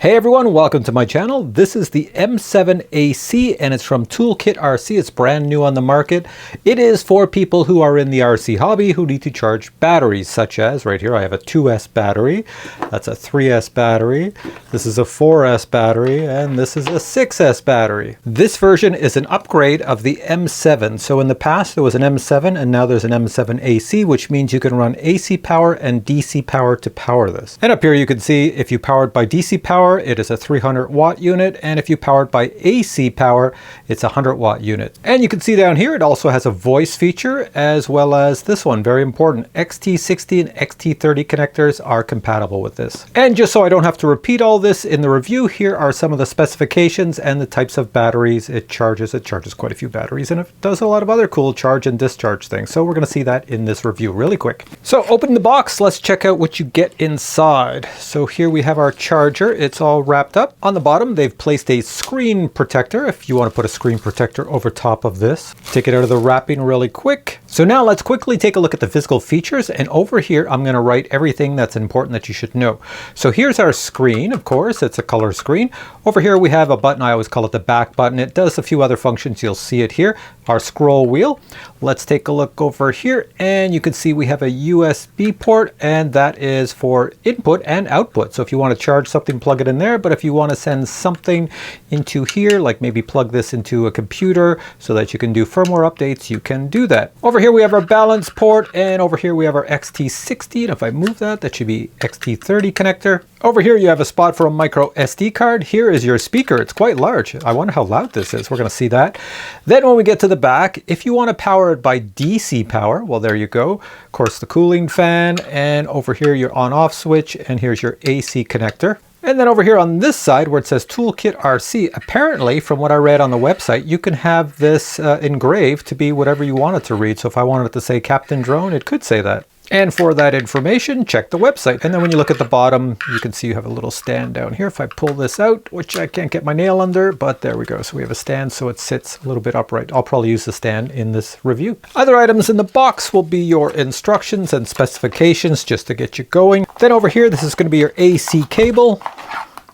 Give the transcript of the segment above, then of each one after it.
Hey everyone, welcome to my channel. This is the M7AC and it's from ToolkitRC. It's brand new on the market. It is for people who are in the RC hobby who need to charge batteries, such as right here I have a 2S battery, that's a 3S battery, this is a 4S battery, and this is a 6S battery. This version is an upgrade of the M7. So in the past there was an M7 and now there's an M7AC, which means you can run AC power and DC power to power this. And up here you can see if you powered by DC power, it is a 300 watt unit, and if you powered by AC power, it's a 100 watt unit. And you can see down here it also has a voice feature, as well as this one, very important, XT60 and XT30 connectors are compatible with this. And just so I don't have to repeat all this in the review, here are some of the specifications and the types of batteries it charges. It charges quite a few batteries and it does a lot of other cool charge and discharge things. So we're going to see that in this review really quick. So opening the box, let's check out what you get inside. So here we have our charger. It's all wrapped up. On the bottom, they've placed a screen protector if you want to put a screen protector over top of this. Take it out of the wrapping really quick. So now let's quickly take a look at the physical features, and over here I'm going to write everything that's important that you should know. So here's our screen, of course, it's a color screen. Over here we have a button, I always call it the back button. It does a few other functions, you'll see it here. Our scroll wheel. Let's take a look over here and you can see we have a USB port, and that is for input and output. So if you want to charge something, plug it in there, but if you want to send something into here, like maybe plug this into a computer so that you can do firmware updates, you can do that. Over here we have our balance port, and over here we have our XT60, and if I move that, that should be XT30 connector. Over here you have a spot for a micro SD card. Here is your speaker. It's quite large. I wonder how loud this is. We're going to see that. Then when we get to the back, if you want to power it by DC power, well, there you go. Of course, the cooling fan, and over here your on-off switch, and here's your AC connector. And then over here on this side where it says ToolkitRC, apparently from what I read on the website, you can have this engraved to be whatever you want it to read. So if I wanted it to say Captain Drone, it could say that. And for that information, check the website. And then when you look at the bottom, you can see you have a little stand down here. If I pull this out, which I can't get my nail under, but there we go. So we have a stand so it sits a little bit upright. I'll probably use the stand in this review. Other items in the box will be your instructions and specifications just to get you going. Then over here, this is going to be your AC cable.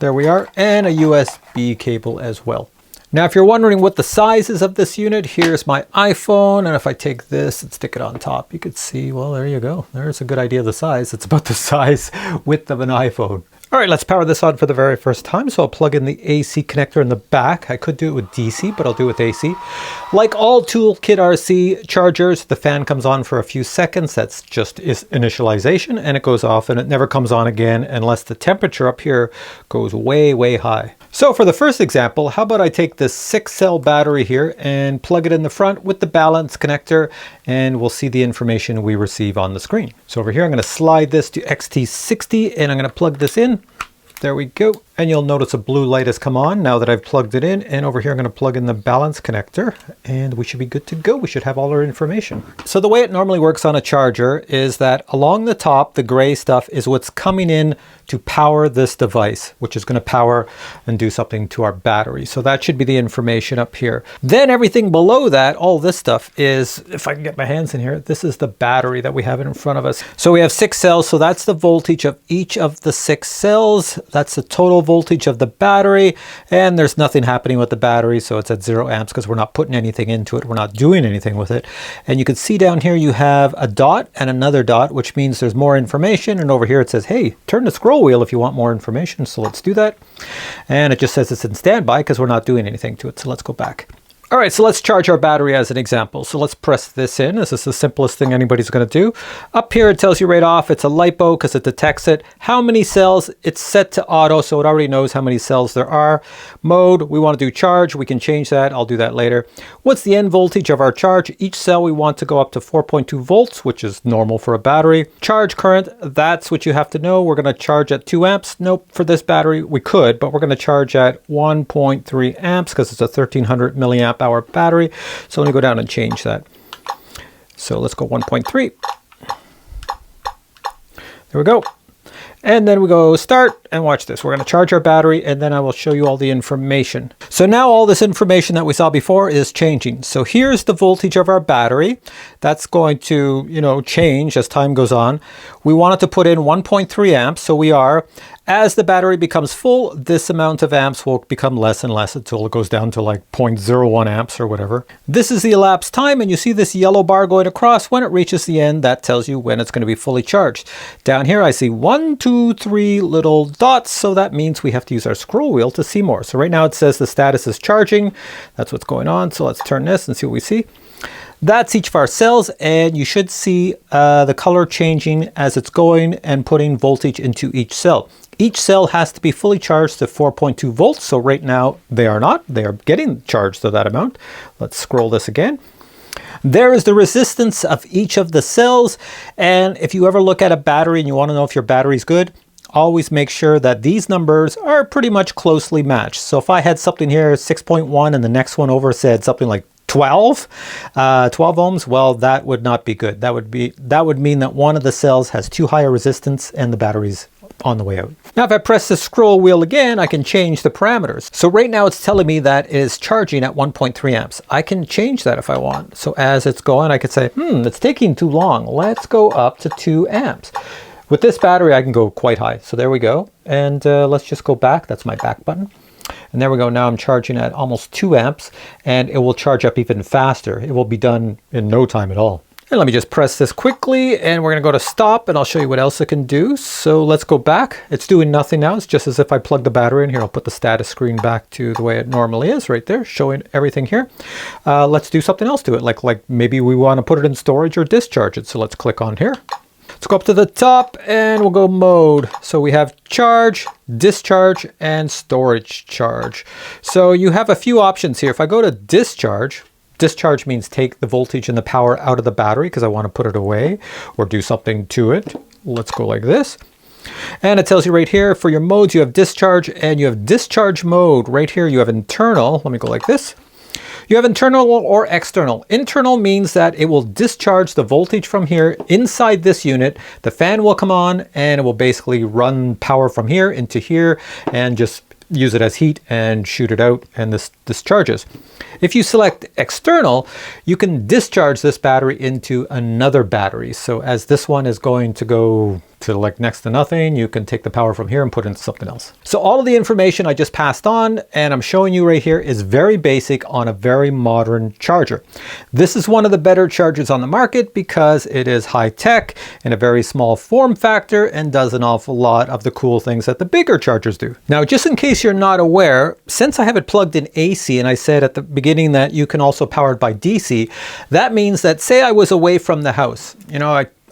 There we are, and a USB cable as well. Now, if you're wondering what the size is of this unit, here's my iPhone, and if I take this and stick it on top, you could see, well, there you go. There's a good idea of the size. It's about the size width of an iPhone. All right, let's power this on for the very first time. So I'll plug in the AC connector in the back. I could do it with DC, but I'll do it with AC. Like all ToolkitRC chargers, the fan comes on for a few seconds. That's just initialization, and it goes off, and it never comes on again unless the temperature up here goes way, way high. So for the first example, how about I take this 6-cell battery here and plug it in the front with the balance connector, and we'll see the information we receive on the screen. So over here, I'm going to slide this to XT60, and I'm going to plug this in. There we go. And you'll notice a blue light has come on now that I've plugged it in. And over here, I'm going to plug in the balance connector and we should be good to go. We should have all our information. So the way it normally works on a charger is that along the top, the gray stuff is what's coming in to power this device, which is going to power and do something to our battery. So that should be the information up here. Then everything below that, all this stuff is, if I can get my hands in here, this is the battery that we have in front of us. So we have 6 cells. So that's the voltage of each of the 6 cells. That's the total voltage of the battery, and there's nothing happening with the battery, so it's at 0 amps because we're not putting anything into it. We're not doing anything with it. And you can see down here you have a dot and another dot, which means there's more information. And over here it says, hey, turn the scroll wheel if you want more information. So let's do that. And it just says it's in standby because we're not doing anything to it. So let's go back. All right, so let's charge our battery as an example. So let's press this in. This is the simplest thing anybody's going to do. Up here, it tells you right off, it's a LiPo because it detects it. How many cells? It's set to auto, so it already knows how many cells there are. Mode, we want to do charge. We can change that. I'll do that later. What's the end voltage of our charge? Each cell we want to go up to 4.2 volts, which is normal for a battery. Charge current, that's what you have to know. We're going to charge at 2 amps. Nope, for this battery, we could, but we're going to charge at 1.3 amps because it's a 1300 milliamp hour battery. So let me go down and change that. So let's go 1.3. There we go. And then we go start, and watch this. We're going to charge our battery and then I will show you all the information. So now all this information that we saw before is changing. So here's the voltage of our battery. That's going to, change as time goes on. We wanted to put in 1.3 amps, so we are. As the battery becomes full, this amount of amps will become less and less until it goes down to like 0.01 amps or whatever. This is the elapsed time, and you see this yellow bar going across. When it reaches the end, that tells you when it's going to be fully charged. Down here, I see 1, 2, 3 little dots, so that means we have to use our scroll wheel to see more. So right now it says the status is charging. That's what's going on. So let's turn this and see what we see. That's each of our cells, and you should see the color changing as it's going and putting voltage into each cell. Each cell has to be fully charged to 4.2 volts, so right now they are not. They are getting charged to that amount. Let's scroll this again. There is the resistance of each of the cells, and if you ever look at a battery and you want to know if your battery is good, always make sure that these numbers are pretty much closely matched. So if I had something here 6.1 and the next one over said something like 12 ohms, well, that would not be good. That would mean that one of the cells has too high a resistance and the battery's on the way out. Now, if I press the scroll wheel again, I can change the parameters. So right now it's telling me that it is charging at 1.3 amps. I can change that if I want. So as it's going, I could say, it's taking too long. Let's go up to 2 amps. With this battery, I can go quite high. So there we go. And let's just go back. That's my back button. And there we go. Now I'm charging at almost 2 amps, and it will charge up even faster. It will be done in no time at all. And let me just press this quickly, and we're going to go to stop, and I'll show you what else it can do. So let's go back. It's doing nothing now. It's just as if I plug the battery in here. I'll put the status screen back to the way it normally is right there, showing everything here. Let's do something else to it. Like maybe we want to put it in storage or discharge it. So let's click on here. Let's go up to the top and we'll go mode. So we have charge, discharge, and storage charge. So you have a few options here. If I go to discharge means take the voltage and the power out of the battery because I want to put it away or do something to it. Let's go like this. And it tells you right here for your modes, you have discharge and you have discharge mode. Right here you have internal. Let me go like this. You have internal or external. Internal means that it will discharge the voltage from here inside this unit. The fan will come on and it will basically run power from here into here and just use it as heat and shoot it out, and this discharges. If you select external, you can discharge this battery into another battery. So as this one is going to go to like next to nothing, you can take the power from here and put it into something else. So all of the information I just passed on and I'm showing you right here is very basic on a very modern charger. This is one of the better chargers on the market because it is high tech in a very small form factor and does an awful lot of the cool things that the bigger chargers do. Now, just in case you're not aware, since I have it plugged in AC and I said at the beginning that you can also power it by DC, that means that say I was away from the house,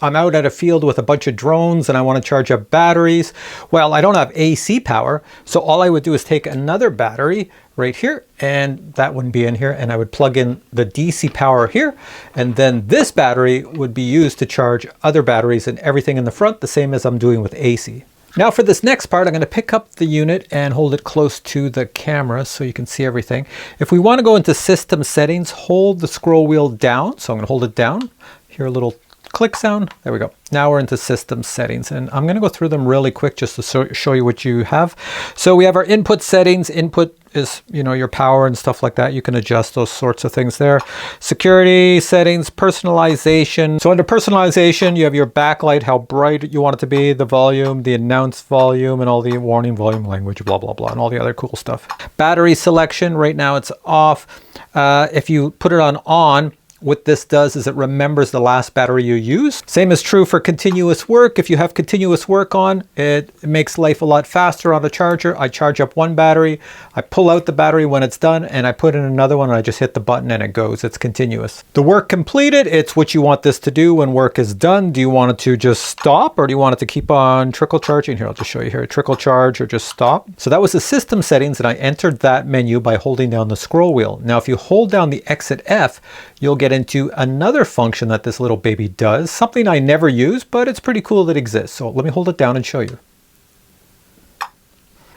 I'm out at a field with a bunch of drones and I want to charge up batteries. Well, I don't have AC power, so all I would do is take another battery right here, and that wouldn't be in here, and I would plug in the DC power here, and then this battery would be used to charge other batteries and everything in the front, the same as I'm doing with AC. Now for this next part, I'm going to pick up the unit and hold it close to the camera so you can see everything. If we want to go into system settings, hold the scroll wheel down. So I'm going to hold it down. Hear a little click sound. There we go. Now we're into system settings, and I'm going to go through them really quick just to show you what you have. So we have our input settings. Input is, your power and stuff like that. You can adjust those sorts of things there. Security settings, personalization. So under personalization, you have your backlight, how bright you want it to be, the volume, the announced volume, and all the warning volume language, blah, blah, blah, and all the other cool stuff. Battery selection, right now it's off. If you put it on, what this does is it remembers the last battery you used. Same is true for continuous work. If you have continuous work on, it makes life a lot faster on the charger. I charge up one battery, I pull out the battery when it's done, and I put in another one, and I just hit the button and it goes. It's continuous. The work completed, it's what you want this to do when work is done. Do you want it to just stop, or do you want it to keep on trickle charging? Here, I'll just show you here, trickle charge or just stop. So that was the system settings, and I entered that menu by holding down the scroll wheel. Now, if you hold down the exit F, you'll get into another function that this little baby does, something I never use, but it's pretty cool that it exists. So let me hold it down and show you.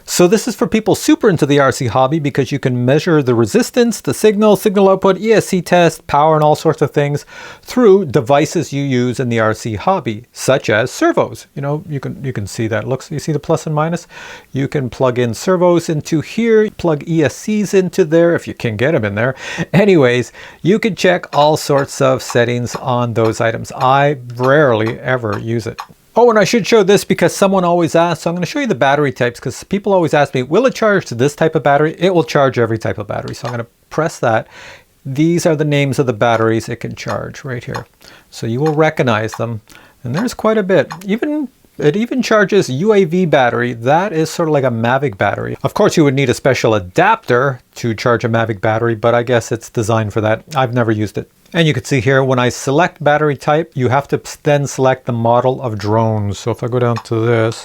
So this is for people super into the RC hobby because you can measure the resistance, the signal output, ESC test, power, and all sorts of things through devices you use in the RC hobby, such as servos. You know, you can see that. You see the plus and minus? You can plug in servos into here, plug ESCs into there if you can get them in there. Anyways, you can check all sorts of settings on those items. I rarely ever use it. Oh, and I should show this because someone always asks, so I'm going to show you the battery types because people always ask me, will it charge to this type of battery? It will charge every type of battery. So I'm going to press that. These are the names of the batteries it can charge right here. So you will recognize them. And there's quite a bit. It even charges UAV battery. That is sort of like a Mavic battery. Of course, you would need a special adapter to charge a Mavic battery, but I guess it's designed for that. I've never used it. And you can see here, when I select battery type, you have to then select the model of drones. So if I go down to this,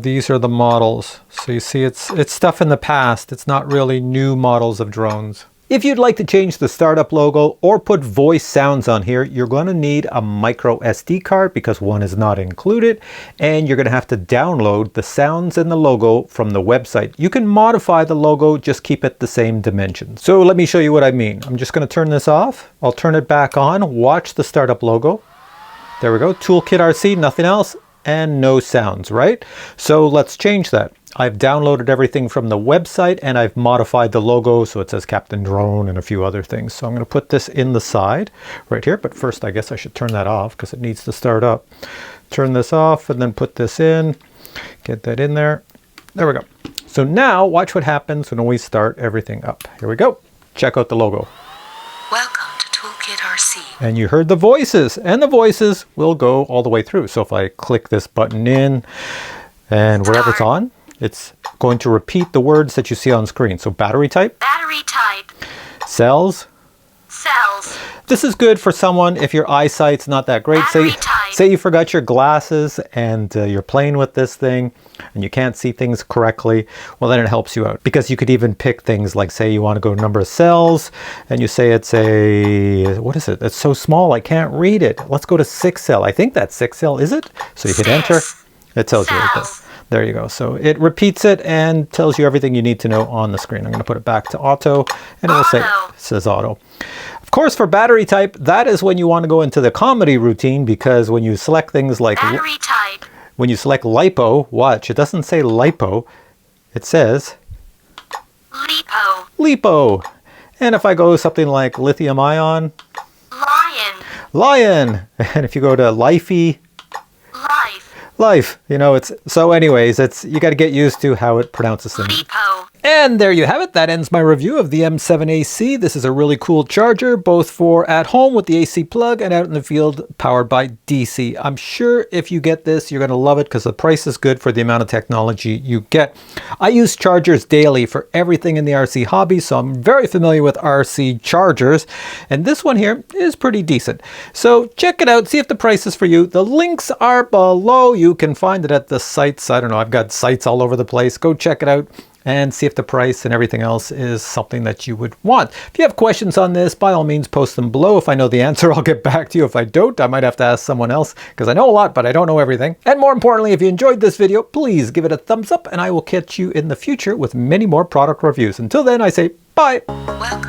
these are the models. So you see it's stuff in the past. It's not really new models of drones. If you'd like to change the startup logo or put voice sounds on here, you're going to need a micro SD card because one is not included, and you're going to have to download the sounds and the logo from the website. You can modify the logo, just keep it the same dimensions. So let me show you what I mean. I'm just going to turn this off. I'll turn it back on. Watch the startup logo. There we go. ToolkitRC, nothing else, and no sounds, right? So let's change that. I've downloaded everything from the website and I've modified the logo so it says Captain Drone and a few other things. So I'm going to put this in the side right here. But first, I guess I should turn that off because it needs to start up. Turn this off and then put this in. Get that in there. There we go. So now watch what happens when we start everything up. Here we go. Check out the logo. Welcome to ToolkitRC. And you heard the voices, and the voices will go all the way through. So if I click this button in and wherever it's on, it's going to repeat the words that you see on screen. So battery type. Battery type. Cells. Cells. This is good for someone if your eyesight's not that great. Say you forgot your glasses and you're playing with this thing and you can't see things correctly. Well, then it helps you out because you could even pick things like, say you want to go number of cells and you say it's a, what is it? It's so small I can't read it. Let's go to 6 cell. I think that's 6 cell, is it? So you hit enter. It tells you right there. There you go. So it repeats it and tells you everything you need to know on the screen. I'm going to put it back to auto and it will say, it says auto. Of course, for battery type, that is when you want to go into the comedy routine because when you select things like battery type, when you select lipo, watch, it doesn't say lipo, it says lipo. Lipo. And if I go something like lithium ion, lion. Lion. And if you go to lifey, Life. Life, you know, it's so anyways, you got to get used to how it pronounces things. Lipo. And there you have it. That ends my review of the M7AC. This is a really cool charger, both for at home with the AC plug and out in the field powered by DC. I'm sure if you get this, you're going to love it because the price is good for the amount of technology you get. I use chargers daily for everything in the RC hobby, so I'm very familiar with RC chargers. And this one here is pretty decent. So check it out, see if the price is for you. The links are below. You can find it at the sites. I don't know, I've got sites all over the place. Go check it out and see if the price and everything else is something that you would want. If you have questions on this, by all means, post them below. If I know the answer, I'll get back to you. If I don't, I might have to ask someone else because I know a lot, but I don't know everything. And more importantly, if you enjoyed this video, please give it a thumbs up and I will catch you in the future with many more product reviews. Until then, I say bye. Welcome